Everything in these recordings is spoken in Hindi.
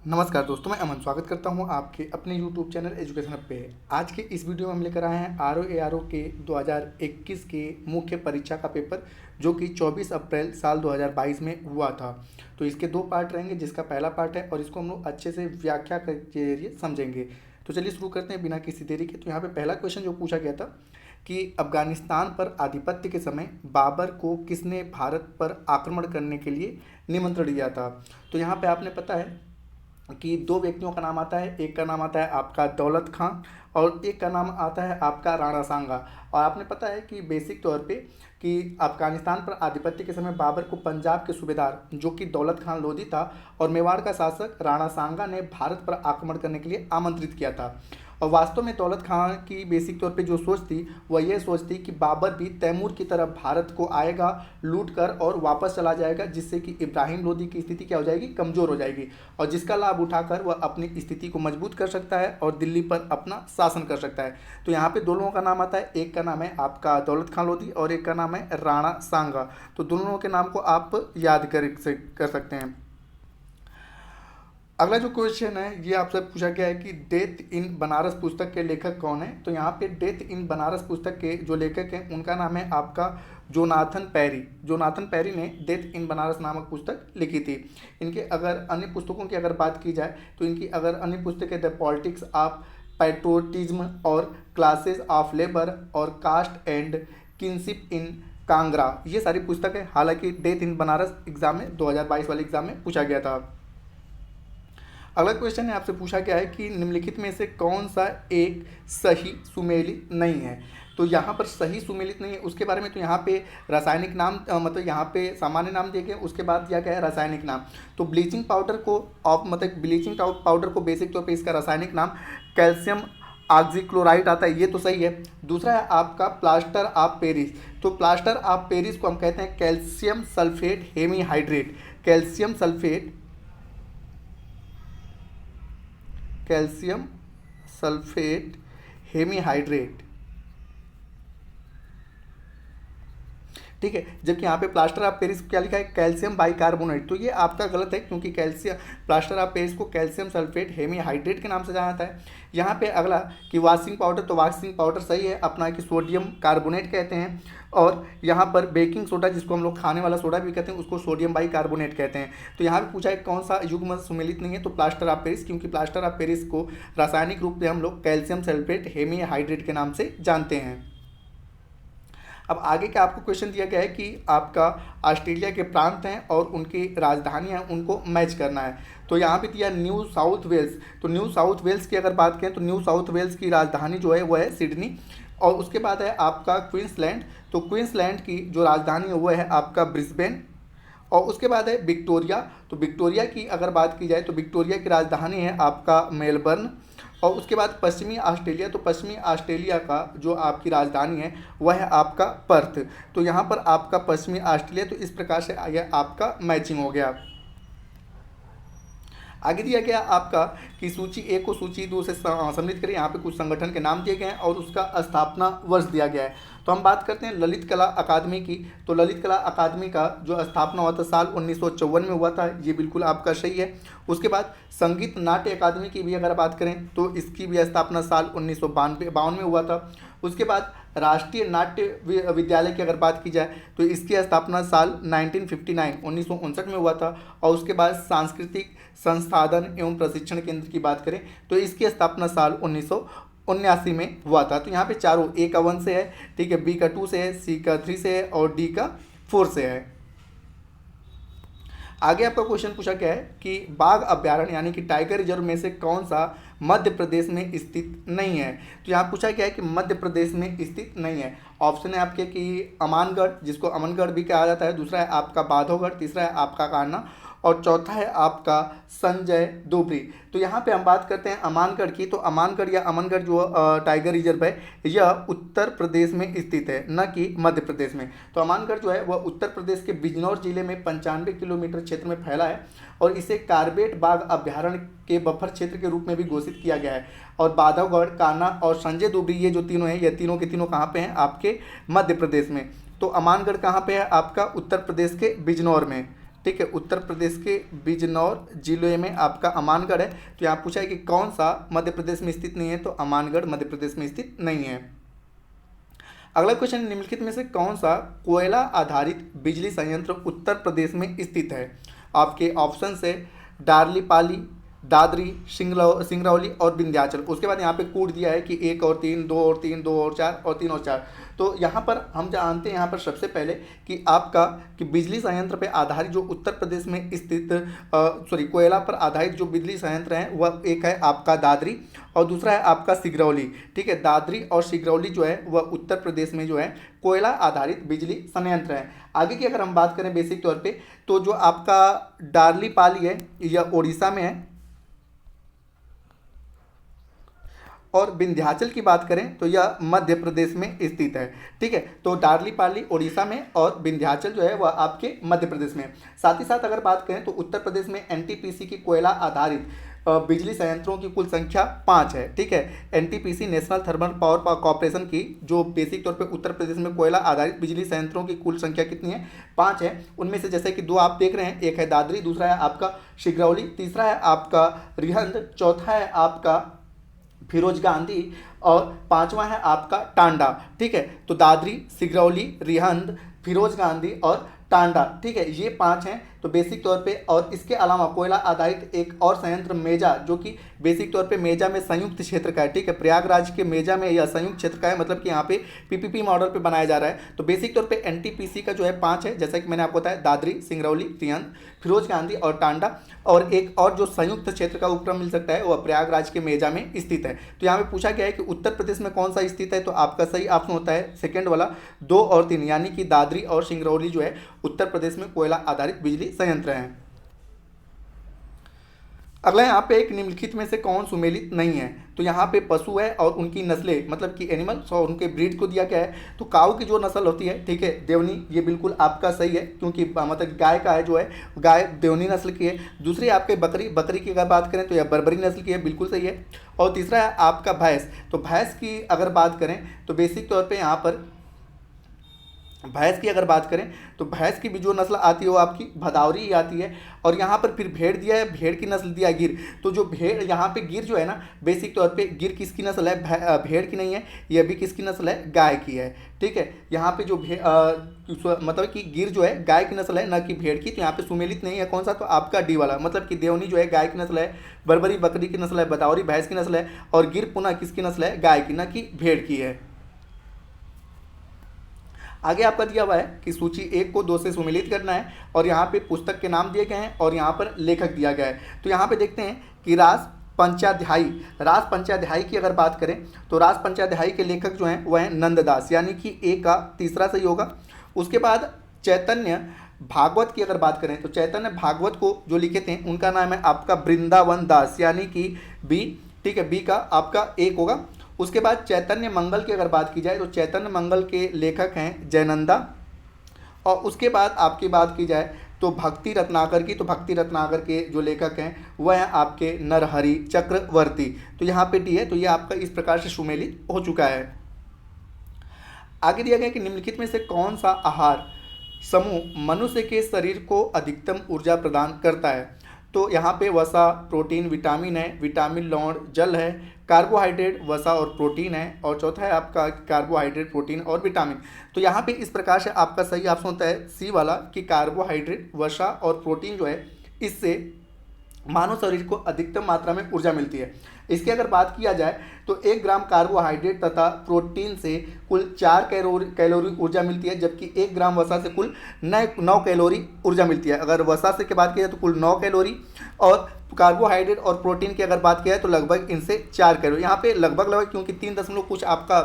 नमस्कार दोस्तों, मैं अमन स्वागत करता हूं आपके अपने YouTube चैनल एजुकेशन हब पे। आज के इस वीडियो में हम लेकर आए हैं RO ARO के 2021 के मुख्य परीक्षा का पेपर, जो कि 24 अप्रैल साल 2022 में हुआ था। तो इसके दो पार्ट रहेंगे, जिसका पहला पार्ट है और इसको हम लोग अच्छे से व्याख्या के जरिए समझेंगे। तो चलिए शुरू करते हैं बिना किसी देरी के। तो यहाँ पे पहला क्वेश्चन जो पूछा गया था कि अफगानिस्तान पर आधिपत्य के समय बाबर को किसने भारत पर आक्रमण करने के लिए निमंत्रण दिया था। तो यहाँ पे आपने पता है कि दो व्यक्तियों का नाम आता है। एक का नाम आता है आपका दौलत खां और एक का नाम आता है आपका राणा सांगा। और आपने पता है कि बेसिक तौर पे कि अफगानिस्तान पर आधिपत्य के समय बाबर को पंजाब के सूबेदार जो कि दौलत खान लोधी था और मेवाड़ का शासक राणा सांगा ने भारत पर आक्रमण करने के लिए आमंत्रित किया था। और वास्तव में दौलत खान की बेसिक तौर पे जो सोच थी वह यह सोच थी कि बाबर भी तैमूर की तरफ भारत को आएगा, लूट कर और वापस चला जाएगा, जिससे कि इब्राहिम लोदी की स्थिति क्या हो जाएगी, कमज़ोर हो जाएगी, और जिसका लाभ उठाकर वह अपनी स्थिति को मजबूत कर सकता है और दिल्ली पर अपना शासन कर सकता है। तो यहाँ पे दो लोगों का नाम आता है। एक का नाम है आपका दौलत खान लोदी और एक का नाम है राणा सांगा। तो दोनों के नाम को आप याद कर सकते हैं। अगला जो क्वेश्चन है ये आपसे पूछा गया है कि डेथ इन बनारस पुस्तक के लेखक कौन है। तो यहाँ पे डेथ इन बनारस पुस्तक के जो लेखक हैं उनका नाम है आपका जोनाथन पैरी। जोनाथन पैरी ने डेथ इन बनारस नामक पुस्तक लिखी थी। इनके अगर अन्य पुस्तकों की अगर बात की जाए तो इनकी अगर अन्य पुस्तकें द पॉलिटिक्स ऑफ पैट्रोटिज्म और क्लासेस ऑफ लेबर और कास्ट एंड किनशिप इन कांगड़ा, ये सारी पुस्तकें। हालांकि डेथ इन बनारस एग्जाम में 2022 वाले एग्जाम में पूछा गया था। अगला क्वेश्चन है आपसे पूछा गया है कि निम्नलिखित में से कौन सा एक सही सुमेलित नहीं है। तो यहाँ पर सही सुमेलित नहीं है उसके बारे में तो यहाँ पे रासायनिक नाम मतलब यहाँ पे सामान्य नाम दिए गए, उसके बाद दिया गया है रासायनिक नाम। तो ब्लीचिंग पाउडर को मतलब ब्लीचिंग पाउडर को बेसिक तौर पे इसका रासायनिक नाम कैल्शियम ऑक्सीक्लोराइड आता है, ये तो सही है। दूसरा है आपका प्लास्टर ऑफ पेरिस। तो प्लास्टर ऑफ पेरिस को हम कहते हैं calcium sulphate hemihydrate. Calcium sulphate calcium sulphate hemihydrate, ठीक है। जबकि यहाँ पे प्लास्टर ऑफ पेरिस क्या लिखा है, कैल्शियम बाइकार्बोनेट। तो ये आपका गलत है, क्योंकि कैल्शियम प्लास्टर ऑफ पेरिस को कैल्शियम सल्फेट हेमीहाइड्रेट के नाम से जाना जाता है। यहाँ पे अगला कि वॉशिंग पाउडर, तो वॉशिंग पाउडर सही है अपना, कि सोडियम कार्बोनेट कहते हैं। और यहाँ पर बेकिंग सोडा, जिसको हम लोग खाने वाला सोडा भी कहते हैं, उसको सोडियम बाइकार्बोनेट कहते हैं। तो यहाँ पे पूछा है कौन सा युग्म सुमेलित नहीं है, तो प्लास्टर ऑफ पेरिस, क्योंकि प्लास्टर ऑफ पेरिस को रासायनिक रूप से हम लोग कैल्शियम सल्फेट हेमीहाइड्रेट के नाम से जानते हैं। अब आगे का आपको क्वेश्चन दिया गया है कि आपका ऑस्ट्रेलिया के प्रांत हैं और उनकी राजधानियां हैं, उनको मैच करना है। तो यहाँ पे दिया न्यू साउथ वेल्स। तो न्यू साउथ वेल्स की अगर बात करें तो न्यू साउथ वेल्स की राजधानी जो है वह है सिडनी। और उसके बाद है आपका क्वींसलैंड। तो क्वींसलैंड की जो राजधानी है वह है आपका ब्रिस्बेन। और उसके बाद है विक्टोरिया। तो विक्टोरिया की अगर बात की जाए तो विक्टोरिया की राजधानी है आपका मेलबर्न। और उसके बाद पश्चिमी ऑस्ट्रेलिया। तो पश्चिमी ऑस्ट्रेलिया का जो आपकी राजधानी है वह है आपका पर्थ। तो यहाँ पर आपका पश्चिमी ऑस्ट्रेलिया, तो इस प्रकार से यह आपका मैचिंग हो गया। आगे दिया गया आपका कि सूची ए को सूची दो से सम्मिलित करें। यहाँ पे कुछ संगठन के नाम दिए गए हैं और उसका स्थापना वर्ष दिया गया है। तो हम बात करते हैं ललित कला अकादमी की। तो ललित कला अकादमी का जो स्थापना हुआ था साल 1954 में हुआ था, ये बिल्कुल आपका सही है। उसके बाद संगीत नाट्य अकादमी की भी अगर बात करें तो इसकी भी स्थापना साल 1952 में हुआ था। उसके बाद राष्ट्रीय नाट्य विद्यालय की अगर बात की जाए तो इसकी स्थापना साल 1959 में हुआ था। और उसके बाद सांस्कृतिक संसाधन एवं प्रशिक्षण केंद्र की बात करें तो इसकी स्थापना साल 1979 में हुआ था। तो यहाँ पे चारों, ए का 1 से है, ठीक है, बी का 2 से है, सी का 3 से है और डी का 4 से है। आगे आपका क्वेश्चन पूछा गया है कि बाघ अभ्यारण्य यानी कि टाइगर रिजर्व में से कौन सा मध्य प्रदेश में स्थित नहीं है। तो यहाँ पूछा गया है कि मध्य प्रदेश में स्थित नहीं है। ऑप्शन है आपके कि अमानगढ़, जिसको अमनगढ़ भी कहा जाता है, दूसरा है आपका बांधवगढ़, तीसरा है आपका कान्हा और चौथा है आपका संजय डोबरी। तो यहाँ पे हम बात करते हैं अमानगढ़ की। तो अमानगढ़ या अमनगढ़ जो टाइगर रिजर्व है यह उत्तर प्रदेश में स्थित है, न कि मध्य प्रदेश में। तो अमानगढ़ जो है वह उत्तर प्रदेश के बिजनौर जिले में 95 किलोमीटर क्षेत्र में फैला है और इसे कार्बेट बाघ अभ्यारण्य के बफर क्षेत्र के रूप में भी घोषित किया गया है। और बांधवगढ़, कान्हा और संजय डोबरी ये जो तीनों हैं, ये तीनों के तीनों कहाँ पे हैं, आपके मध्य प्रदेश में। तो अमानगढ़ कहाँ पे है, आपका उत्तर प्रदेश के बिजनौर में। ठीक है, उत्तर प्रदेश के बिजनौर जिले में आपका अमानगढ़ है। तो यहाँ पूछा है कि कौन सा मध्य प्रदेश में स्थित नहीं है, तो अमानगढ़ मध्य प्रदेश में स्थित नहीं है। अगला क्वेश्चन, निम्नलिखित में से कौन सा कोयला आधारित बिजली संयंत्र उत्तर प्रदेश में स्थित है? आपके ऑप्शन है डार्लीपाली, दादरी, सिंगरौली और विंध्याचल। उसके बाद यहाँ पे कूट दिया है कि 1 और 3, 2 और 3, 2 और 4 और 3 और 4। तो यहाँ पर हम जानते हैं यहाँ पर सबसे पहले कि आपका कि बिजली संयंत्र पे आधारित जो उत्तर प्रदेश में स्थित कोयला पर आधारित जो बिजली संयंत्र हैं वह एक है आपका दादरी और दूसरा है आपका सिंगरौली। ठीक है, दादरी और सिंगरौली जो है वह उत्तर प्रदेश में जो है कोयला आधारित बिजली संयंत्र है। आगे की अगर हम बात करें बेसिक तौर पे, तो जो आपका डार्लीपाली है यह उड़ीसा में है और विंध्याचल की बात करें तो यह मध्य प्रदेश में स्थित है। ठीक है, तो डार्लीपाली उड़ीसा में और विंध्याचल जो है वह आपके मध्य प्रदेश में है। साथ ही साथ अगर बात करें तो उत्तर प्रदेश में एनटीपीसी की कोयला आधारित बिजली संयंत्रों की कुल संख्या 5 है। ठीक है, NTPC national thermal power corporation की जो बेसिक तौर पे उत्तर प्रदेश में कोयला आधारित बिजली संयंत्रों की कुल संख्या कितनी है? 5 है। उनमें से जैसे कि 2 आप देख रहे हैं, एक है दादरी, दूसरा है आपका सिंगरौली, तीसरा है आपका रिहंद, चौथा है आपका फिरोज गांधी और 5वां है आपका टांडा। ठीक है, तो दादरी, सिंगरौली, रिहंद, फिरोज गांधी और टांडा, ठीक है, ये 5 हैं। तो बेसिक तौर पे और इसके अलावा कोयला आधारित एक और संयंत्र मेजा, जो कि बेसिक तौर पे मेजा में संयुक्त क्षेत्र का है। ठीक है, प्रयागराज के मेजा में यह संयुक्त क्षेत्र का है, मतलब कि यहाँ पे पीपीपी मॉडल पे बनाया जा रहा है। तो बेसिक तौर पे एनटीपीसी का जो है 5 है, जैसा कि मैंने आपको बताया, दादरी, सिंगरौली, रिहंद, फिरोज गांधी और टांडा। और एक और जो संयुक्त क्षेत्र का उपक्रम मिल सकता है वह प्रयागराज के मेजा में स्थित है। तो यहाँ पे पूछा गया है कि उत्तर प्रदेश में कौन सा स्थित है, तो आपका सही ऑप्शन होता है सेकेंड वाला 2 और 3, यानी कि दादरी और सिंगरौली जो है उत्तर प्रदेश में कोयला आधारित बिजली संयंत्र हैं। अगला यहाँ पे एक निम्नलिखित में से कौन सुमेलित नहीं है? तो यहाँ पे पशु है और उनकी नस्लें, मतलब कि एनिमल्स और उनके ब्रीड को दिया गया है। तो काऊ की जो नस्ल होती है, ठीक है, देवनी, ये बिल्कुल आपका सही है, क्योंकि मतलब गाय का है जो है गाय देवनी नस्ल की है। दूसरी आपके बकरी की अगर बात करें तो यह बर्बरी नस्ल की है, बिल्कुल सही है। और तीसरा है आपका भैंस। तो भैंस की अगर बात करें तो बेसिक तौर पर यहाँ पर भैंस की अगर बात करें तो भैंस की भी जो नस्ल आती है वो आपकी भदावरी ही आती है। और यहाँ पर फिर भेड़ दिया है, भेड़ की नस्ल दिया है गिर। तो जो भेड़ यहाँ पे गिर जो है ना, बेसिक तौर पे गिर किसकी नस्ल है? भेड़ की नहीं है, यह भी किसकी नस्ल है? गाय की है। ठीक है, यहाँ पे जो मतलब कि गिर जो है गाय की नस्ल है, न कि भेड़ की। तो यहाँ पे सुमेलित नहीं है कौन सा? तो आपका डी वाला, मतलब कि देवनी जो है गाय की नस्ल है, बर्बरी बकरी की नस्ल है, भदावरी भैंस की नस्ल है और गिर पुनः किसकी नस्ल है? गाय की, न कि भेड़ की है। आगे आपका दिया हुआ है कि सूची 1 को 2 से सुमेलित करना है और यहाँ पे पुस्तक के नाम दिए गए हैं और यहाँ पर लेखक दिया गया है। तो यहाँ पे देखते हैं कि रास पंचाध्यायी की अगर बात करें तो रास पंचाध्यायी के लेखक जो हैं वह हैं नंददास, यानी कि ए का तीसरा सही होगा। उसके बाद चैतन्य भागवत की अगर बात करें तो चैतन्य भागवत को जो लिखे थे उनका नाम है आपका वृंदावन दास, यानी कि बी। ठीक है, बी का आपका 1 होगा। उसके बाद चैतन्य मंगल की अगर बात की जाए तो चैतन्य मंगल के लेखक हैं जयनंदा। और उसके बाद आपकी बात की जाए तो भक्ति रत्नाकर की, तो भक्ति रत्नाकर के जो लेखक हैं वह हैं आपके नरहरि चक्रवर्ती। तो यहाँ पे डी है, तो ये आपका इस प्रकार से सुमेलित हो चुका है। आगे दिया गया कि निम्नलिखित में से कौन सा आहार समूह मनुष्य के शरीर को अधिकतम ऊर्जा प्रदान करता है? तो यहाँ पे वसा, प्रोटीन, विटामिन है, विटामिन लवण, जल है, कार्बोहाइड्रेट, वसा और प्रोटीन है और चौथा है आपका कार्बोहाइड्रेट, प्रोटीन और विटामिन। तो यहाँ पे इस प्रकार से आपका सही ऑप्शन होता है सी वाला कि कार्बोहाइड्रेट, वसा और प्रोटीन जो है इससे मानव शरीर को अधिकतम मात्रा में ऊर्जा मिलती है। इसकी अगर बात किया जाए तो 1 ग्राम कार्बोहाइड्रेट तथा प्रोटीन से कुल 4 कैलोरी ऊर्जा मिलती है, जबकि 1 ग्राम वसा से कुल 9 कैलोरी ऊर्जा मिलती है। अगर वसा से की बात की जाए तो कुल 9 कैलोरी और कार्बोहाइड्रेट और प्रोटीन की अगर बात की जाए तो लगभग इनसे 4 कैलोरी। यहाँ पे लगभग क्योंकि 3 दशमलव कुछ आपका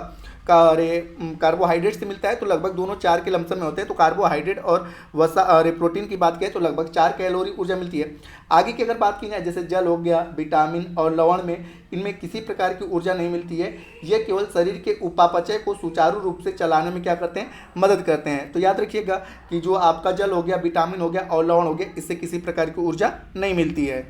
कार्बोहाइड्रेट से मिलता है, तो लगभग दोनों 4 के लमसम में होते हैं। तो कार्बोहाइड्रेट और वसा प्रोटीन की बात करें तो लगभग 4 कैलोरी ऊर्जा मिलती है। आगे की अगर बात की जाए जैसे जल हो गया, विटामिन और लवण में, इनमें किसी प्रकार की ऊर्जा नहीं मिलती है। ये केवल शरीर के उपापचय को सुचारू रूप से चलाने में क्या करते हैं? मदद करते हैं। तो याद रखिएगा कि जो आपका जल हो गया, विटामिन हो गया और लवण हो गया, इससे किसी प्रकार की ऊर्जा नहीं मिलती है।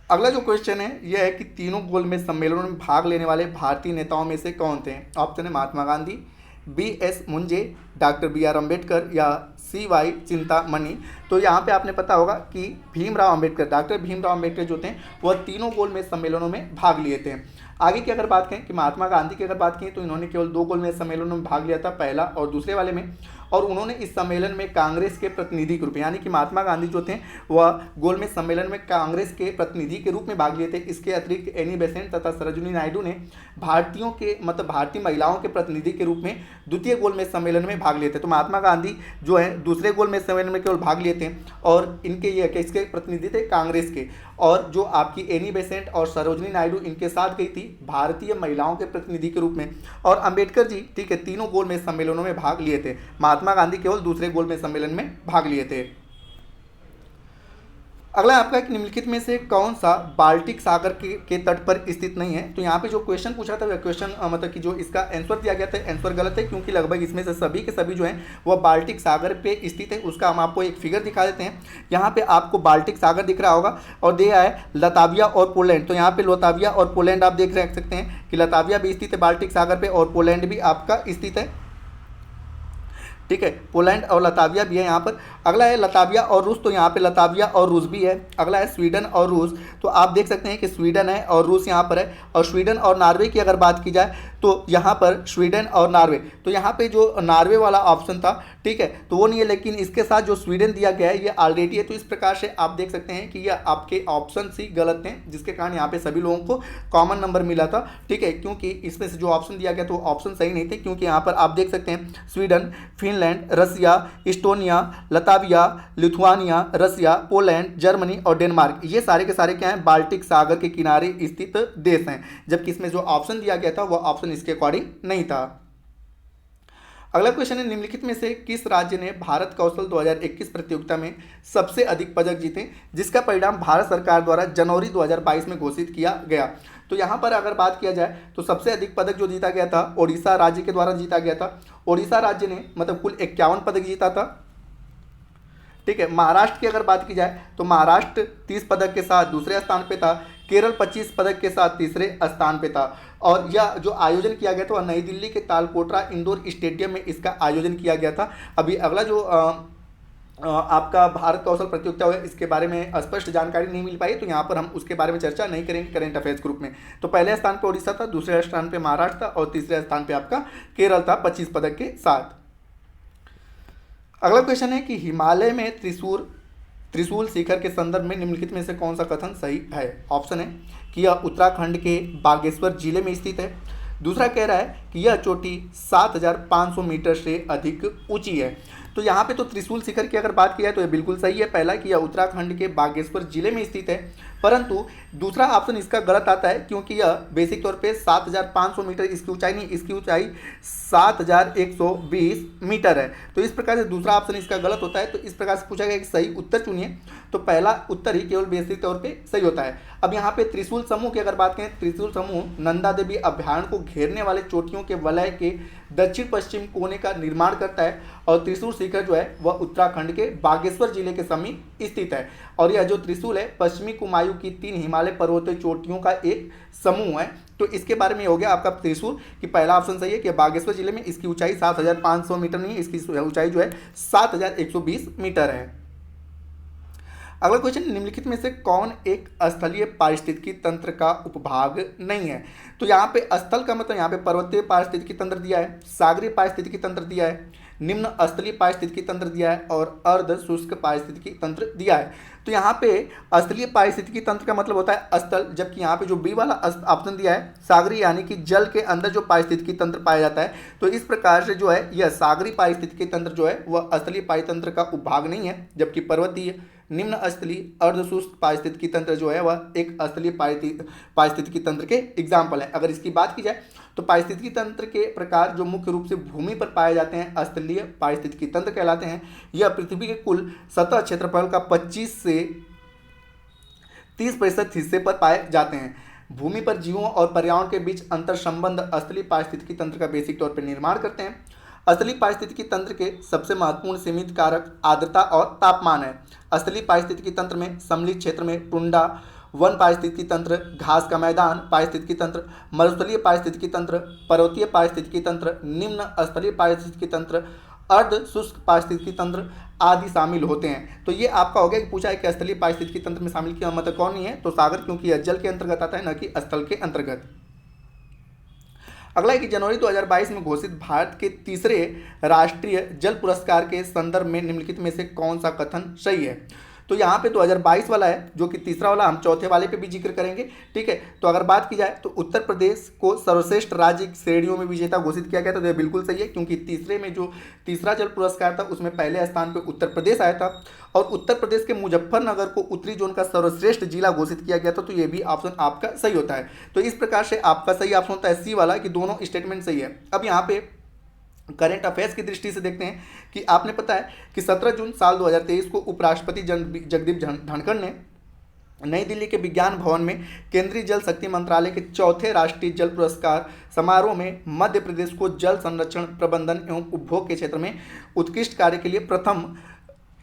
अगला जो क्वेश्चन है यह है कि तीनों गोलमेज सम्मेलनों में भाग लेने वाले भारतीय नेताओं में से कौन थे? ऑप्शन है Mahatma Gandhi, B.S. Moonje, doctor B.R. Ambedkar या C.Y. चिंतामणि। तो यहाँ पे आपने पता होगा कि भीमराव अम्बेडकर, डॉक्टर भीमराव अम्बेडकर जो थे वह तीनों गोलमेज सम्मेलनों में भाग लिए थे। आगे की अगर बात करें कि महात्मा गांधी की अगर बात करें तो इन्होंने केवल 2 गोलमेज सम्मेलनों में भाग लिया था, पहला और दूसरे वाले में, और उन्होंने इस सम्मेलन में कांग्रेस के प्रतिनिधि के रूप में, यानी कि महात्मा गांधी जो थे वह गोलमेज सम्मेलन में कांग्रेस के प्रतिनिधि के रूप में भाग लिए थे। इसके अतिरिक्त एनी बेसेंट तथा सरोजिनी नायडू ने भारतीयों के भारतीय महिलाओं के प्रतिनिधि के रूप में द्वितीय गोलमेज सम्मेलन में भाग लिए थे। तो महात्मा गांधी जो है दूसरे गोलमेज सम्मेलन में केवल भाग लिए थे और इनके ये किसके प्रतिनिधि थे, कांग्रेस के। और जो आपकी एनी बेसेंट और सरोजिनी नायडू इनके साथ गई थी भारतीय महिलाओं के प्रतिनिधि के रूप में। और अंबेडकर जी, ठीक है, तीनों गोलमेज सम्मेलनों में भाग लिए थे। महात्मा गांधी केवल दूसरे गोलमेज सम्मेलन में भाग लिए थे। अगला आपका एक निम्नलिखित में से कौन सा बाल्टिक सागर के तट पर स्थित नहीं है। तो यहाँ पे जो क्वेश्चन पूछा था वह क्वेश्चन मतलब कि जो इसका आंसर दिया गया था, आंसर गलत है, क्योंकि लगभग इसमें से सभी के सभी जो हैं वह बाल्टिक सागर पे स्थित है। उसका हम आपको एक फिगर दिखा देते हैं। यहाँ पे आपको बाल्टिक सागर दिख रहा होगा और दिया है लताविया और पोलैंड। तो यहाँ पे लताविया और पोलैंड आप देख सकते हैं कि लताविया भी स्थित है बाल्टिक सागर पे और पोलैंड भी आपका स्थित है, ठीक है, पोलैंड और लताविया भी है यहाँ पर। अगला है लताविया और रूस, तो यहाँ पे लताविया और रूस भी है। अगला है स्वीडन और रूस, तो आप देख सकते हैं कि स्वीडन है और रूस यहाँ पर है। और स्वीडन और नॉर्वे की अगर बात की जाए तो यहाँ पर स्वीडन और नॉर्वे, तो यहाँ पे जो नॉर्वे वाला ऑप्शन था, ठीक है, तो वो नहीं है, लेकिन इसके साथ जो स्वीडन दिया गया है ये ऑलरेडी है। तो इस प्रकार से आप देख सकते हैं कि ये आपके ऑप्शन ही गलत हैं, जिसके कारण यहाँ पे सभी लोगों को कॉमन नंबर मिला था, ठीक है, क्योंकि इसमें से जो ऑप्शन दिया गया तो ऑप्शन सही नहीं थे। क्योंकि यहाँ पर आप देख सकते हैं स्वीडन, फिनलैंड, रसिया, इस्टोनिया, लताविया, लिथुआनिया, रसिया, पोलैंड, जर्मनी और डेनमार्क, ये सारे के सारे क्या हैं, बाल्टिक सागर के किनारे स्थित देश हैं। जबकि इसमें जो ऑप्शन दिया गया था वह ऑप्शन इसके अकॉर्डिंग नहीं था। अगला क्वेश्चन है निम्नलिखित में से किस राज्य ने भारत कौशल 2021 प्रतियोगिता में सबसे अधिक पदक जीते, जिसका परिणाम भारत सरकार द्वारा जनवरी 2022 में घोषित किया गया। तो यहाँ पर अगर बात किया जाए तो सबसे अधिक पदक जो जीता गया था ओडिशा राज्य के द्वारा जीता गया था। ओडिशा राज्य ने कुल 51 पदक जीता था, ठीक है। महाराष्ट्र की अगर बात की जाए तो महाराष्ट्र 30 पदक के साथ दूसरे स्थान पे था। केरल 25 पदक के साथ तीसरे स्थान पे था। और यह जो आयोजन किया गया था वह नई दिल्ली के तालकोटरा इंडोर स्टेडियम में इसका आयोजन किया गया था। अभी अगला जो आपका भारत कौशल प्रतियोगिता है इसके बारे में स्पष्ट जानकारी नहीं मिल पाई, तो यहाँ पर हम उसके बारे में चर्चा नहीं करेंगे करेंट अफेयर्स ग्रुप में। तो पहले स्थान पे ओडिशा था, दूसरे स्थान पे महाराष्ट्र था और तीसरे स्थान पे आपका केरल था 25 पदक के साथ। अगला क्वेश्चन है कि हिमालय में त्रिशूल शिखर के संदर्भ में निम्नलिखित में से कौन सा कथन सही है। ऑप्शन है कि यह उत्तराखंड के बागेश्वर जिले में स्थित है। दूसरा कह रहा है कि यह चोटी 7500 मीटर से अधिक ऊंची है। तो यहाँ पे तो त्रिशूल शिखर की अगर बात की जाए तो यह बिल्कुल सही है, पहला कि यह उत्तराखंड के बागेश्वर जिले में स्थित है। परंतु दूसरा ऑप्शन इसका गलत आता है, क्योंकि यह बेसिक तौर पे 7500 मीटर इसकी ऊंचाई नहीं, इसकी ऊंचाई 7120 मीटर है। तो इस प्रकार से दूसरा ऑप्शन इसका गलत होता है। तो इस प्रकार से पूछा गया कि सही उत्तर चुनिए, तो पहला उत्तर ही केवल बेसिक तौर पे सही होता है। अब यहाँ पे त्रिशूल समूह की अगर बात करें, त्रिशूल समूह नंदा देवी अभ्यारण्य को घेरने वाले चोटियों के वलय के दक्षिण पश्चिम कोने का निर्माण करता है। और त्रिशूल शिखर जो है वह उत्तराखंड के बागेश्वर जिले के समीप स्थित है। और यह जो त्रिशूल है पश्चिमी कुमायूं की 3 हिमालय पर्वतीय चोटियों का एक समूह है। तो इसके बारे में हो गया आपका त्रिशूल कि पहला ऑप्शन सही है कि बागेश्वर जिले में इसकी ऊंचाई 7500 मीटर नहीं है, इसकी ऊंचाई जो है 7120 मीटर है। अगला क्वेश्चन, निम्नलिखित में से कौन एक स्थलीय पारिस्थितिकी तंत्र का उपभाग नहीं है। तो यहाँ पे स्थल का मतलब यहाँ पे पर्वतीय पारिस्थितिकी तंत्र दिया है, सागरीय पारिस्थितिकी तंत्र दिया है, निम्न स्थलीय पारिस्थितिकी तंत्र दिया है और अर्ध शुष्क पारिस्थितिकी तंत्र दिया है। तो यहाँ पे स्थलीय पारिस्थितिकी तंत्र का मतलब होता है स्थल, जबकि यहाँ पे जो बी वाला ऑप्शन दिया है सागरीय, यानी कि जल के अंदर जो पारिस्थितिकी तंत्र पाया जाता है। तो इस प्रकार से जो है यह सागरीय पारिस्थितिकी तंत्र जो है वह स्थलीय पारितंत्र का उपभाग नहीं है, जबकि पर्वतीय, निम्न स्थलीय, अर्धशुष्क पारिस्थितिकी तंत्र जो है वह एक स्थलीय पारिस्थितिकी तंत्र के एग्जाम्पल है। अगर इसकी बात की जाए तो पारिस्थितिकी तंत्र के प्रकार जो मुख्य रूप से भूमि पर पाए जाते हैं स्थलीय पारिस्थितिकी तंत्र कहलाते हैं। यह पृथ्वी के कुल सतह क्षेत्रफल का 25 से 30% हिस्से पर पाए जाते हैं। भूमि पर जीवों और पर्यावरण के बीच अंतर संबंध स्थलीय पारिस्थितिकी तंत्र का बेसिक तौर पर निर्माण करते हैं। स्थलीय पारिस्थितिकी तंत्र के सबसे महत्वपूर्ण सीमित कारक आर्द्रता और तापमान है। स्थलीय पारिस्थितिकी तंत्र में समलित क्षेत्र में टुंडा वन पारिस्थितिकी तंत्र, घास का मैदान पारिस्थितिकी तंत्र, मरुस्थलीय पारिस्थितिकी तंत्र, पर्वतीय पारिस्थितिकी तंत्र, निम्न स्तरीय पारिस्थितिकी तंत्र, अर्ध शुष्क पारिस्थितिकी तंत्र आदि शामिल होते हैं। तो ये आपका हो गया कि पूछा है कि स्थलीय पारिस्थितिकी तंत्र में शामिल किया मतलब कौन नहीं है, तो सागर, क्योंकि यह जल के अंतर्गत आता है न कि स्थल के अंतर्गत। अगला है कि जनवरी 2022 में घोषित भारत के तीसरे राष्ट्रीय जल पुरस्कार के संदर्भ में निम्नलिखित में से कौन सा कथन सही है। तो यहाँ पे 2022 वाला है, जो कि तीसरा वाला, हम चौथे वाले पे भी जिक्र करेंगे। ठीक है, तो अगर बात की जाए तो उत्तर प्रदेश को सर्वश्रेष्ठ राज्य श्रेणियों में विजेता घोषित किया गया था। तो यह बिल्कुल सही है, क्योंकि तीसरे में जो तीसरा जल पुरस्कार था उसमें पहले स्थान पर उत्तर प्रदेश आया था, और उत्तर प्रदेश के मुजफ्फरनगर को उत्तरी जोन का सर्वश्रेष्ठ जिला घोषित किया गया था। तो ये भी ऑप्शन आपका सही होता है। तो इस प्रकार से आपका सही ऑप्शन होता है सी वाला, कि दोनों स्टेटमेंट सही है। अब यहाँ पे करंट अफेयर्स की दृष्टि से देखते हैं कि आपने पता है कि 17 जून साल 2023 को उपराष्ट्रपति जगदीप धनखड़ ने नई दिल्ली के विज्ञान भवन में केंद्रीय जल शक्ति मंत्रालय के चौथे राष्ट्रीय जल पुरस्कार समारोह में मध्य प्रदेश को जल संरक्षण, प्रबंधन एवं उपभोग के क्षेत्र में उत्कृष्ट कार्य के लिए प्रथम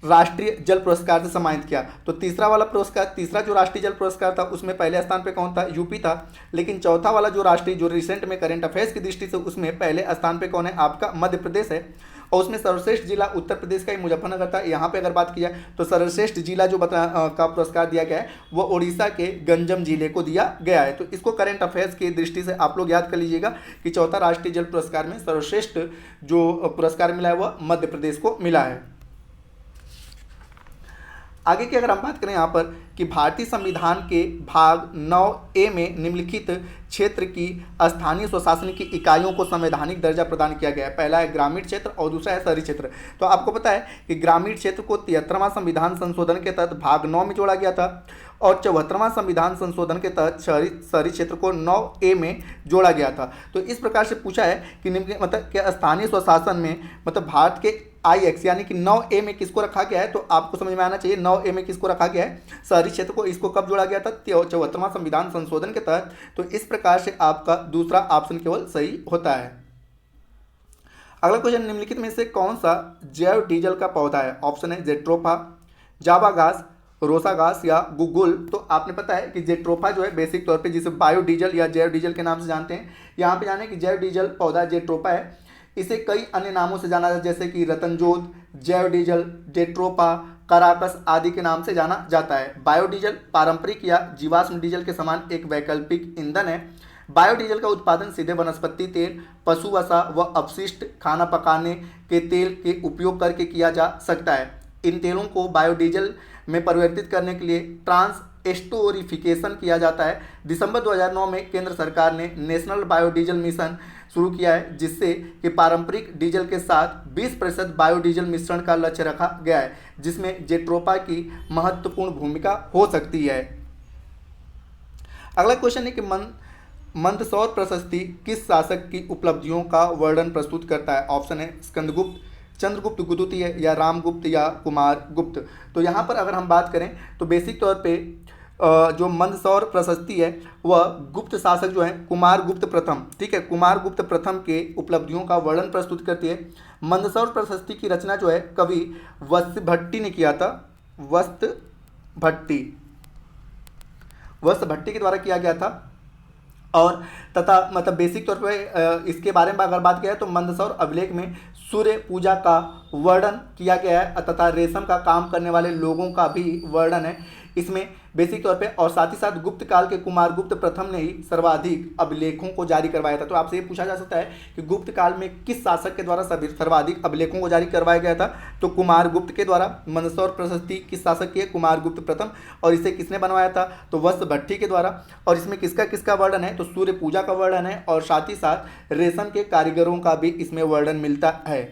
राष्ट्रीय जल पुरस्कार से सम्मानित किया। तो तीसरा वाला पुरस्कार, तीसरा जो राष्ट्रीय जल पुरस्कार था उसमें पहले स्थान पे कौन था, यूपी था। लेकिन चौथा वाला जो राष्ट्रीय, जो रिसेंट में करंट अफेयर्स की दृष्टि से उसमें पहले स्थान पे कौन है, आपका मध्य प्रदेश है। और उसमें सर्वश्रेष्ठ जिला उत्तर प्रदेश का ही मुजफ्फरनगर था। यहाँ पे अगर बात की जाए तो सर्वश्रेष्ठ जिला जो का पुरस्कार दिया गया है वो उड़ीसा के गंजम जिले को दिया गया है। तो इसको करंट अफेयर्स की दृष्टि से आप लोग याद कर लीजिएगा कि चौथा राष्ट्रीय जल पुरस्कार में सर्वश्रेष्ठ जो पुरस्कार मिला है वह मध्य प्रदेश को मिला है। आगे की अगर हम बात करें यहाँ पर कि भारतीय संविधान के भाग 9A में निम्नलिखित क्षेत्र की स्थानीय स्वशासन की इकाइयों को संवैधानिक दर्जा प्रदान किया गया है। पहला है ग्रामीण क्षेत्र और दूसरा है शहरी क्षेत्र। तो आपको पता है कि ग्रामीण क्षेत्र को 73वां संविधान संशोधन के तहत भाग 9 में जोड़ा गया था, और 74वां संविधान संशोधन के तहत शहरी क्षेत्र को 9A में जोड़ा गया था। तो इस प्रकार से पूछा है कि निम्न मतलब कि स्थानीय स्वशासन में मतलब भारत के IX यानी कि 9A में किसको रखा गया है, तो आपको समझ में आना चाहिए 9A में किसको रखा गया है, शहरी क्षेत्र को। इसको कब जोड़ा गया था, 74वां संविधान संशोधन के तहत। तो इस प्रकार से आपका दूसरा ऑप्शन केवल सही होता है। अगला क्वेश्चन, निम्नलिखित में से कौन सा जैव डीजल का पौधा है। ऑप्शन है जेट्रोफा, जावा घास, रोसा घास या गुगुल। तो आपने पता है कि जेट्रोफा जो है बेसिक तौर पे जिसे बायोडीजल या जैव डीजल के नाम से जानते हैं, यहाँ पे जाने कि जैव डीजल पौधा जेट्रोफा है। इसे कई अन्य नामों से जाना जाता है, जैसे कि रतनजोत, जैव डीजल, जेट्रोपा, कराकस आदि के नाम से जाना जाता है। बायोडीजल पारंपरिक या जीवाश्म डीजल के समान एक वैकल्पिक ईंधन है। बायोडीजल का उत्पादन सीधे वनस्पति तेल, पशु वसा व अपशिष्ट खाना पकाने के तेल के उपयोग करके किया जा सकता है। इन तेलों को बायोडीजल में परिवर्तित करने के लिए ट्रांसएस्टोरिफिकेशन किया जाता है। दिसंबर 2009 में केंद्र सरकार ने नेशनल बायोडीजल मिशन शुरू किया है, जिससे कि पारंपरिक डीजल के साथ 20% बायोडीजल मिश्रण का लक्ष्य रखा गया है, जिसमें जेट्रोफा की महत्वपूर्ण भूमिका हो सकती है। अगला क्वेश्चन है कि मंदसौर प्रशस्ति किस शासक की उपलब्धियों का वर्णन प्रस्तुत करता है। ऑप्शन है स्कंदगुप्त, चंद्रगुप्त द्वितीय या रामगुप्त या कुमार गुप्त। तो यहाँ पर अगर हम बात करें तो बेसिक तौर पे जो मंदसौर प्रशस्ति है वह गुप्त शासक जो है कुमार गुप्त प्रथम, ठीक है, कुमार गुप्त प्रथम के उपलब्धियों का वर्णन प्रस्तुत करती है। मंदसौर प्रशस्ति की रचना जो है कवि वत्सभट्टी ने किया था। वत्सभट्टी के द्वारा किया गया था। और तथा मतलब बेसिक तौर पे इसके बारे में अगर बात किया है तो मंदसौर अभिलेख में सूर्य पूजा का वर्णन किया गया है तथा रेशम का काम करने वाले लोगों का भी वर्णन है इसमें बेसिक तौर पे। और साथ ही साथ गुप्त काल के कुमार गुप्त प्रथम ने ही सर्वाधिक अभिलेखों को जारी करवाया था। तो आपसे ये पूछा जा सकता है कि गुप्त काल में किस शासक के द्वारा सर्वाधिक अभिलेखों को जारी करवाया गया था, तो कुमार गुप्त के द्वारा। मंदसौर प्रशस्ति किस शासक की है, कुमार गुप्त प्रथम। और इसे किसने बनवाया था, तो वत्सभट्टी के द्वारा। और इसमें किसका किसका वर्णन है, तो सूर्य पूजा का वर्णन है और साथ ही साथ रेशम के कारीगरों का भी इसमें वर्णन मिलता है।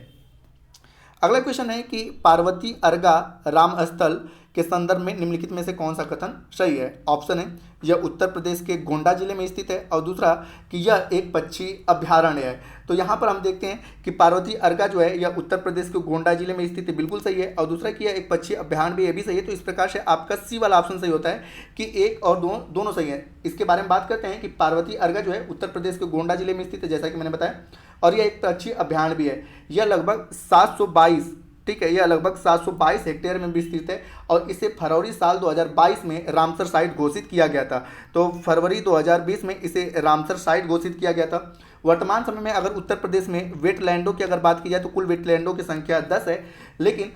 अगला क्वेश्चन है कि पार्वती अर्गा रामस्थल के संदर्भ में निम्नलिखित में से कौन सा कथन सही है। ऑप्शन है यह उत्तर प्रदेश के गोंडा जिले में स्थित है और दूसरा कि यह एक पक्षी अभ्यारण्य है। तो यहाँ पर हम देखते हैं कि पार्वती अर्गा जो है यह उत्तर प्रदेश के गोंडा जिले में स्थित है, बिल्कुल सही है। और दूसरा कि यह एक पक्षी अभ्यारण्य भी, ये भी सही है। तो इस प्रकार से आपका सी वाला ऑप्शन सही होता है कि एक और दोनों सही है। इसके बारे में बात करते हैं कि पार्वती अर्गा जो है उत्तर प्रदेश के गोंडा जिले में स्थित है, जैसा कि मैंने बताया। और यह एक पक्षी अभ्यारण्य भी है। यह लगभग 722 ठीक है, यह लगभग 722 हेक्टेयर में विस्तृत है और इसे फरवरी साल 2022 में रामसर साइट घोषित किया गया था। तो फरवरी 2020 में इसे रामसर साइट घोषित किया गया था। वर्तमान समय में अगर उत्तर प्रदेश में वेटलैंडों की अगर बात की जाए तो कुल वेटलैंडों की संख्या 10 है, लेकिन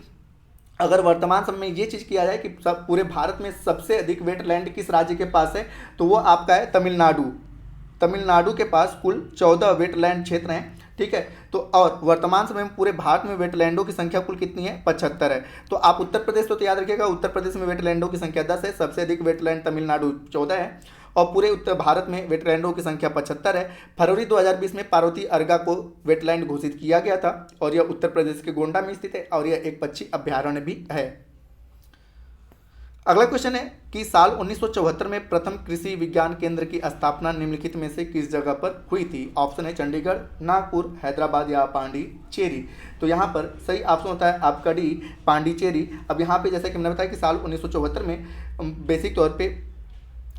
अगर वर्तमान समय में ये चीज़ किया जाए कि सब पूरे भारत में सबसे अधिक वेटलैंड किस राज्य के पास है, तो वो आपका है तमिलनाडु। तमिलनाडु के पास कुल 14 वेटलैंड क्षेत्र हैं, ठीक है। तो और वर्तमान समय में पूरे भारत में वेटलैंडों की संख्या कुल कितनी है, 75 है। तो आप उत्तर प्रदेश तो याद रखिएगा, उत्तर प्रदेश में वेटलैंडों की संख्या 10 है, सबसे अधिक वेटलैंड तमिलनाडु 14 है और पूरे उत्तर भारत में वेटलैंडों की संख्या 75 है। फरवरी 2020 में पार्वती अर्गा को वेटलैंड घोषित किया गया था और यह उत्तर प्रदेश के गोंडा में स्थित है और यह एक पक्षी अभ्यारण्य भी है। अगला क्वेश्चन है कि साल 1974 में प्रथम कृषि विज्ञान केंद्र की स्थापना निम्नलिखित में से किस जगह पर हुई थी। ऑप्शन है चंडीगढ़, नागपुर, हैदराबाद या पांडिचेरी। तो यहाँ पर सही ऑप्शन होता है आपका डी, पांडिचेरी। अब यहाँ पे जैसे कि मैंने बताया कि साल 1974 में बेसिक तौर पे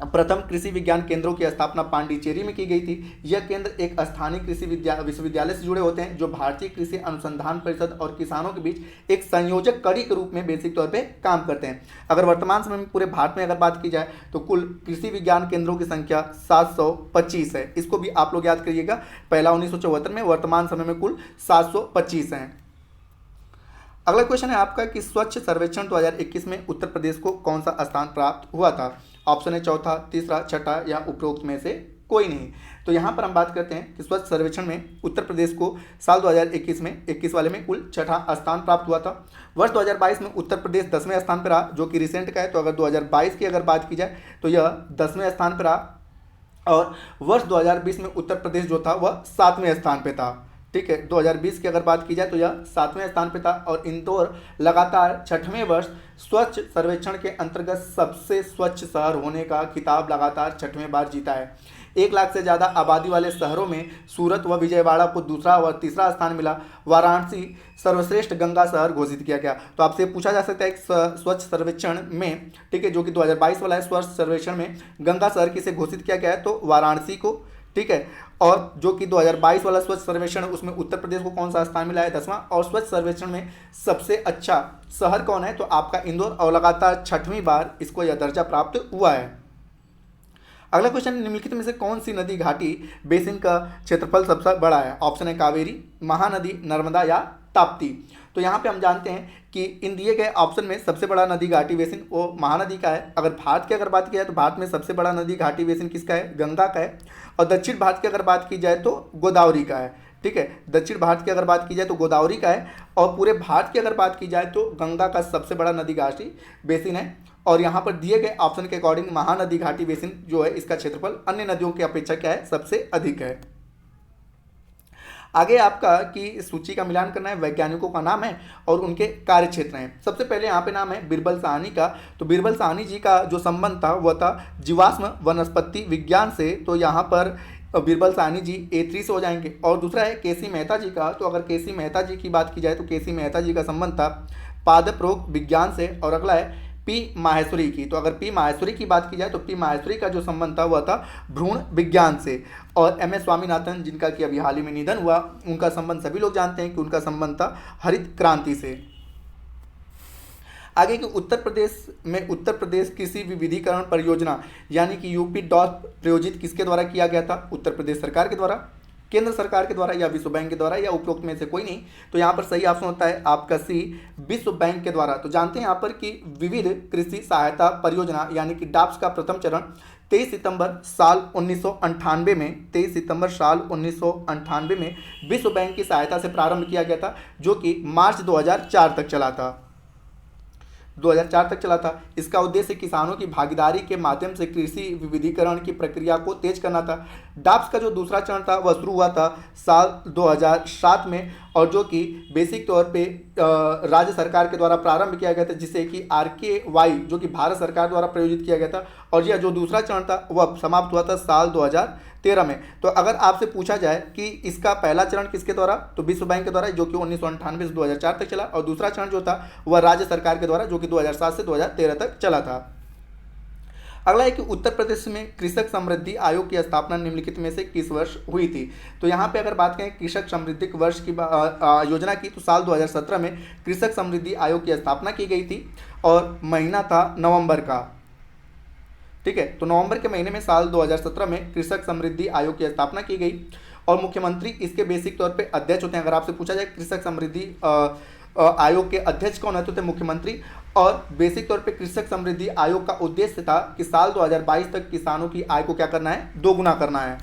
प्रथम कृषि विज्ञान केंद्रों की स्थापना पांडिचेरी में की गई थी। यह केंद्र एक स्थानीय कृषि विश्वविद्यालय से जुड़े होते हैं जो भारतीय कृषि अनुसंधान परिषद और किसानों के बीच एक संयोजक कड़ी के रूप में बेसिक तौर पे काम करते हैं। अगर वर्तमान समय में पूरे भारत में अगर बात की जाए तो कुल कृषि विज्ञान केंद्रों की संख्या 725 है। इसको भी आप लोग याद करिएगा, पहला 1974 में, वर्तमान समय में कुल 725 हैं। अगला क्वेश्चन है आपका कि स्वच्छ सर्वेक्षण 2021 में उत्तर प्रदेश को कौन सा स्थान प्राप्त हुआ था। ऑप्शन है चौथा, तीसरा, छठा या उपरोक्त में से कोई नहीं। तो यहाँ पर हम बात करते हैं कि स्वच्छ सर्वेक्षण में उत्तर प्रदेश को साल 2021 में 21 वाले में कुल छठा स्थान प्राप्त हुआ था। वर्ष 2022 में उत्तर प्रदेश 10वें स्थान पर रहा, जो कि रिसेंट का है। तो अगर 2022 की अगर बात की जाए तो यह 10वें स्थान पर रहा और वर्ष 2020 में उत्तर प्रदेश जो था वह 7वें स्थान पर था, ठीक है। 2020 की अगर बात की जाए तो यह 7वें स्थान पर था और इंदौर लगातार 6वें वर्ष स्वच्छ सर्वेक्षण के अंतर्गत सबसे स्वच्छ शहर होने का खिताब लगातार 6वें बार जीता है। 1 लाख से ज़्यादा आबादी वाले शहरों में सूरत व विजयवाड़ा को दूसरा व तीसरा स्थान मिला। वाराणसी सर्वश्रेष्ठ गंगा शहर घोषित किया गया। तो आपसे पूछा जा सकता है एक स्वच्छ सर्वेक्षण में, ठीक है, जो कि 2022 वाला है, स्वच्छ सर्वेक्षण में गंगा शहर किसे घोषित किया गया है, तो वाराणसी को, ठीक है। और जो कि 2022 वाला स्वच्छ सर्वेक्षण उसमें उत्तर प्रदेश को कौन सा स्थान मिला है, 10वां। और स्वच्छ सर्वेक्षण में सबसे अच्छा शहर कौन है, तो आपका इंदौर, और लगातार 6वीं बार इसको यह दर्जा प्राप्त हुआ है। अगला क्वेश्चन, निम्नलिखित में से कौन सी नदी घाटी बेसिन का क्षेत्रफल सबसे बड़ा है। ऑप्शन है कावेरी, महानदी, नर्मदा या ताप्ती। तो यहाँ पे हम जानते हैं कि इन दिए गए ऑप्शन में सबसे बड़ा नदी घाटी बेसिन वो महानदी का है। अगर भारत की अगर बात की जाए तो भारत में सबसे बड़ा नदी घाटी बेसिन किसका है, गंगा का है। और दक्षिण भारत की अगर बात की जाए तो गोदावरी का है, ठीक है। दक्षिण भारत की अगर बात की जाए तो गोदावरी का है और पूरे भारत की अगर बात की जाए तो गंगा का सबसे बड़ा नदी घाटी बेसिन है। और यहाँ पर दिए गए ऑप्शन के अकॉर्डिंग महानदी घाटी बेसिन जो है इसका क्षेत्रफल अन्य नदियों की अपेक्षा क्या है, सबसे अधिक है। आगे आपका कि सूची का मिलान करना है, वैज्ञानिकों का नाम है और उनके कार्य क्षेत्र हैं। सबसे पहले यहाँ पे नाम है बिरबल साहनी का। तो बिरबल साहनी जी का जो संबंध था वह था जीवाश्म वनस्पति विज्ञान से। तो यहाँ पर बिरबल साहनी जी A3 से हो जाएंगे। और दूसरा है केसी मेहता जी का। तो अगर केसी मेहता जी की बात की जाए तो केसी मेहता जी का संबंध था पादप रोग विज्ञान से। और अगला है पी माहेश्वरी की। तो अगर पी माहेश्वरी की बात की जाए तो पी माहेश्वरी का जो संबंध था वह था भ्रूण विज्ञान से। और MS स्वामीनाथन जिनका कि अभी हाल ही में निधन हुआ, उनका संबंध सभी लोग जानते हैं कि उनका संबंध था हरित क्रांति से। आगे कि उत्तर प्रदेश में उत्तर प्रदेश कृषि विविधीकरण परियोजना यानी कि UP-DOS प्रायोजित किसके द्वारा किया गया था, उत्तर प्रदेश सरकार के द्वारा, केंद्र सरकार के द्वारा या विश्व बैंक के द्वारा या उपरोक्त में से कोई नहीं। तो यहाँ पर सही ऑप्शन होता है आपका सी, विश्व बैंक के द्वारा। तो जानते हैं यहाँ पर कि विविध कृषि सहायता परियोजना यानी कि DOPS का प्रथम चरण 23 सितंबर साल 1998 में 23 सितंबर साल 1998 में विश्व बैंक की सहायता से प्रारंभ किया गया था, जो कि मार्च 2004 तक चला था। 2004 तक चला था। इसका उद्देश्य किसानों की भागीदारी के माध्यम से कृषि विविधीकरण की प्रक्रिया को तेज करना था। DOPS का जो दूसरा चरण था वह शुरू हुआ था साल 2007 में और जो कि बेसिक तौर पे राज्य सरकार के द्वारा प्रारंभ किया गया था, जिसे कि RKY जो कि भारत सरकार द्वारा प्रायोजित किया गया था। और यह जो दूसरा चरण था वह समाप्त हुआ था साल 2013 में। तो अगर आपसे पूछा जाए कि इसका पहला चरण किसके द्वारा, तो विश्व बैंक के द्वारा, जो कि 1998 से 2004 तक चला। और दूसरा चरण जो था वह राज्य सरकार के द्वारा, जो कि 2007 से 2013 तक चला था। अगला है कि उत्तर प्रदेश में कृषक समृद्धि आयोग की स्थापना निम्नलिखित में से किस वर्ष हुई थी। तो यहाँ पे अगर बात करें कृषक समृद्धि वर्ष की योजना की, तो साल 2017 में कृषक समृद्धि आयोग की स्थापना की गई थी और महीना था नवंबर का। ठीक है, तो नवंबर के महीने में साल 2017 में कृषक समृद्धि आयोग की स्थापना की गई और मुख्यमंत्री इसके बेसिक तौर पे अध्यक्ष होते हैं। अगर आपसे पूछा जाए कृषक समृद्धि आयोग के अध्यक्ष कौन होते थे, मुख्यमंत्री। और बेसिक तौर पे कृषक समृद्धि आयोग का उद्देश्य था कि साल 2022 तक किसानों की आय को क्या करना है, दोगुना करना है।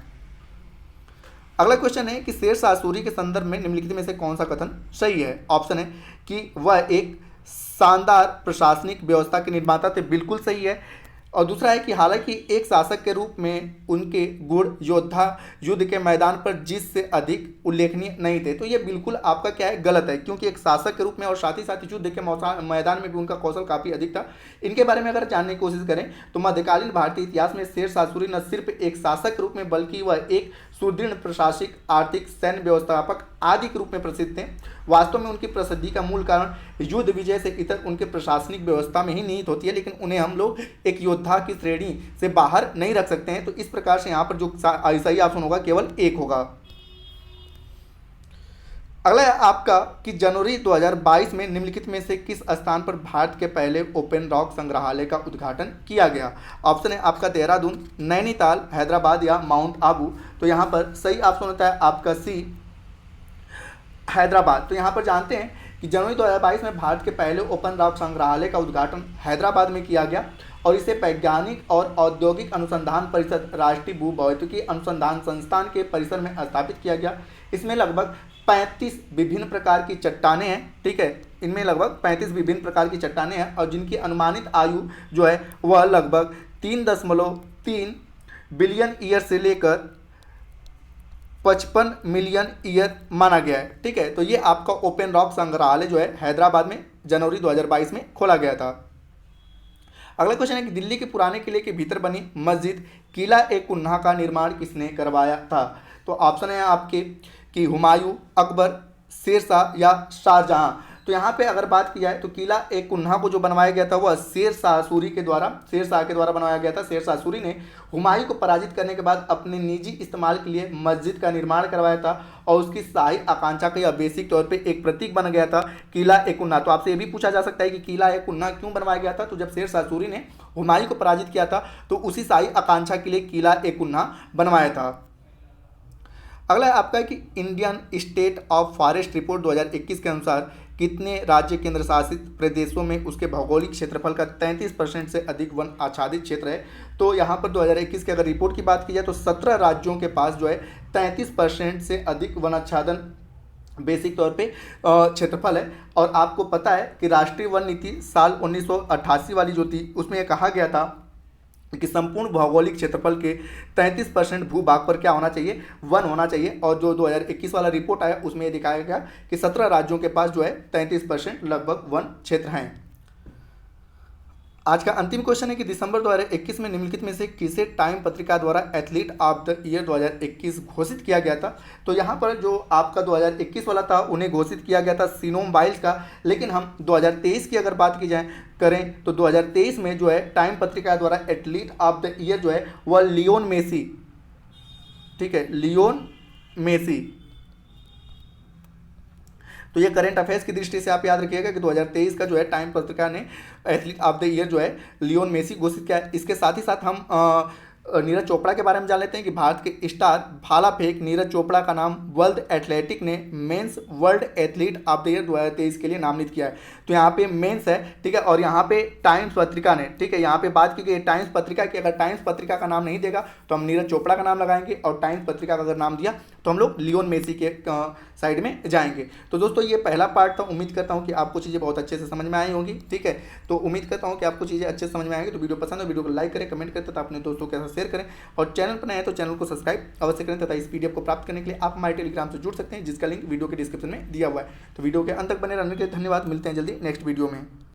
अगला क्वेश्चन है कि शेरशाह सूरी के संदर्भ में निम्नलिखित में से कौन सा कथन सही है। ऑप्शन है कि वह एक शानदार प्रशासनिक व्यवस्था के निर्माता थे, बिल्कुल सही है। और दूसरा है कि हालांकि एक शासक के रूप में उनके गुण योद्धा युद्ध के मैदान पर जीत से अधिक उल्लेखनीय नहीं थे। तो ये बिल्कुल आपका क्या है, गलत है, क्योंकि एक शासक के रूप में और साथ ही साथ युद्ध के मैदान में भी उनका कौशल काफ़ी अधिक था। इनके बारे में अगर जानने की कोशिश करें तो मध्यकालीन भारतीय इतिहास में शेरशाह सूरी न सिर्फ एक शासक के रूप में बल्कि वह एक सुदृढ़ प्रशासनिक, आर्थिक, सैन्य व्यवस्थापक आदि के रूप में प्रसिद्ध थे। वास्तव में उनकी प्रसिद्धि का मूल कारण युद्ध विजय से इतर उनके प्रशासनिक व्यवस्था में ही निहित होती है, लेकिन उन्हें हम लोग एक योद्धा की श्रेणी से बाहर नहीं रख सकते हैं। तो इस प्रकार से यहाँ पर जो सही ऑप्शन होगा केवल एक होगा। अगला है आपका कि जनवरी 2022 में निम्नलिखित में से किस स्थान पर भारत के पहले ओपन रॉक संग्रहालय का उद्घाटन किया गया। ऑप्शन है आपका देहरादून, नैनीताल, हैदराबाद या माउंट आबू। तो यहाँ पर सही ऑप्शन होता है आपका सी, हैदराबाद। तो यहाँ पर जानते हैं कि जनवरी 2022 में भारत के पहले ओपन रॉक संग्रहालय का उद्घाटन हैदराबाद में किया गया और इसे वैज्ञानिक और औद्योगिक अनुसंधान परिषद, राष्ट्रीय भूभौतिकी अनुसंधान संस्थान के परिसर में स्थापित किया गया। इसमें लगभग 35 विभिन्न प्रकार की चट्टानें हैं। ठीक है, इनमें लगभग 35 विभिन्न प्रकार की चट्टानें हैं और जिनकी अनुमानित आयु जो है वह लगभग 3.3 बिलियन ईयर से लेकर 55 मिलियन ईयर माना गया है। ठीक है, तो ये आपका ओपन रॉक संग्रहालय जो है हैदराबाद में जनवरी 2022 में खोला गया था। अगला क्वेश्चन है कि दिल्ली के पुराने किले के भीतर बनी मस्जिद किला ए कुन्हा का निर्माण किसने करवाया था। तो ऑप्शन है आपके कि हुमायूं, अकबर, शेरशाह या शाहजहां। तो यहाँ पे अगर बात की जाए तो किला ए कुन्हा को जो बनवाया गया था वह शेरशाह के द्वारा बनवाया गया था। शेरशाह सूरी ने हुमायूं को पराजित करने के बाद अपने निजी इस्तेमाल के लिए मस्जिद का निर्माण करवाया था और उसकी शाही आकांक्षा का यह बेसिक तौर पे एक प्रतीक बन गया था किला ए कुन्हा। तो आपसे ये भी पूछा जा सकता है कि किला ए कुन्हा क्यों बनवाया गया था। तो जब शेरशाह सूरी ने हुमायूं को पराजित किया था तो उसी शाही आकांक्षा के लिए किला ए कुन्हा बनवाया था। अगला है आपका कि Indian state of forest report 2021 के अनुसार कितने राज्य केंद्र शासित प्रदेशों में उसके भौगोलिक क्षेत्रफल का 33% से अधिक वन आच्छादित क्षेत्र है। तो यहाँ पर 2021 की अगर रिपोर्ट की बात की जाए तो 17 राज्यों के पास जो है 33% से अधिक वन आच्छादन बेसिक तौर पे क्षेत्रफल है। और आपको पता है कि राष्ट्रीय वन नीति साल 1988 वाली जो थी उसमें यह कहा गया था कि संपूर्ण भौगोलिक क्षेत्रफल के 33% भूभाग पर क्या होना चाहिए, वन होना चाहिए। और जो 2021 वाला रिपोर्ट आया उसमें ये दिखाया गया कि 17 राज्यों के पास जो है 33% लगभग वन क्षेत्र हैं। आज का अंतिम क्वेश्चन है कि दिसंबर 2021 में निम्नलिखित में से किसे टाइम पत्रिका द्वारा एथलीट ऑफ द ईयर 2021 घोषित किया गया था। तो यहाँ पर जो आपका 2021 वाला था उन्हें घोषित किया गया था सिमोन बाइल्स का, लेकिन हम 2023 की अगर बात की जाए करें तो 2023 में जो है टाइम पत्रिका द्वारा एथलीट ऑफ द ईयर जो है वह लियोन मेसी। ठीक है, लियोन मेसी। तो ये करंट अफेयर्स की दृष्टि से आप याद रखिएगा कि 2023 का जो है टाइम पत्रिका ने एथलीट ऑफ द ईयर जो है लियोन मेसी घोषित किया है। इसके साथ ही साथ हम नीरज चोपड़ा के बारे में जान लेते हैं कि भारत के स्टार भाला फेंक नीरज चोपड़ा का नाम वर्ल्ड एथलेटिक ने mains world athlete of the year 2023 के लिए नामित किया है। तो यहाँ पे मेंस है, ठीक है, और यहाँ पे टाइम्स पत्रिका ने, ठीक है, यहाँ पे बात की गई टाइम्स पत्रिका की। अगर टाइम्स पत्रिका का नाम नहीं देगा तो हम नीरज चोपड़ा का नाम लगाएंगे और टाइम्स पत्रिका का अगर नाम दिया तो हम लोग लियोन मेसी के साइड में जाएंगे। तो दोस्तों ये पहला पार्ट था। उम्मीद करता हूँ कि आपको चीज़ें बहुत अच्छे से समझ में आई होंगी। ठीक है, तो उम्मीद करता हूँ कि आपको चीज़ें अच्छे से समझ में आएंगी। तो वीडियो पसंद है वीडियो को लाइक करें, कमेंट करें तथा अपने दोस्तों के साथ शेयर करें और चैनल पर नए हैं तो चैनल को सब्सक्राइब अवश्य करें तथा इस पीडीएफ को प्राप्त करने के लिए आप हमारे टेलीग्राम से जुड़ सकते हैं जिसका लिंक वीडियो के डिस्क्रिप्शन में दिया हुआ है। तो वीडियो के अंत तक बने रहने के लिए धन्यवाद। मिलते हैं जल्दी नेक्स्ट वीडियो में।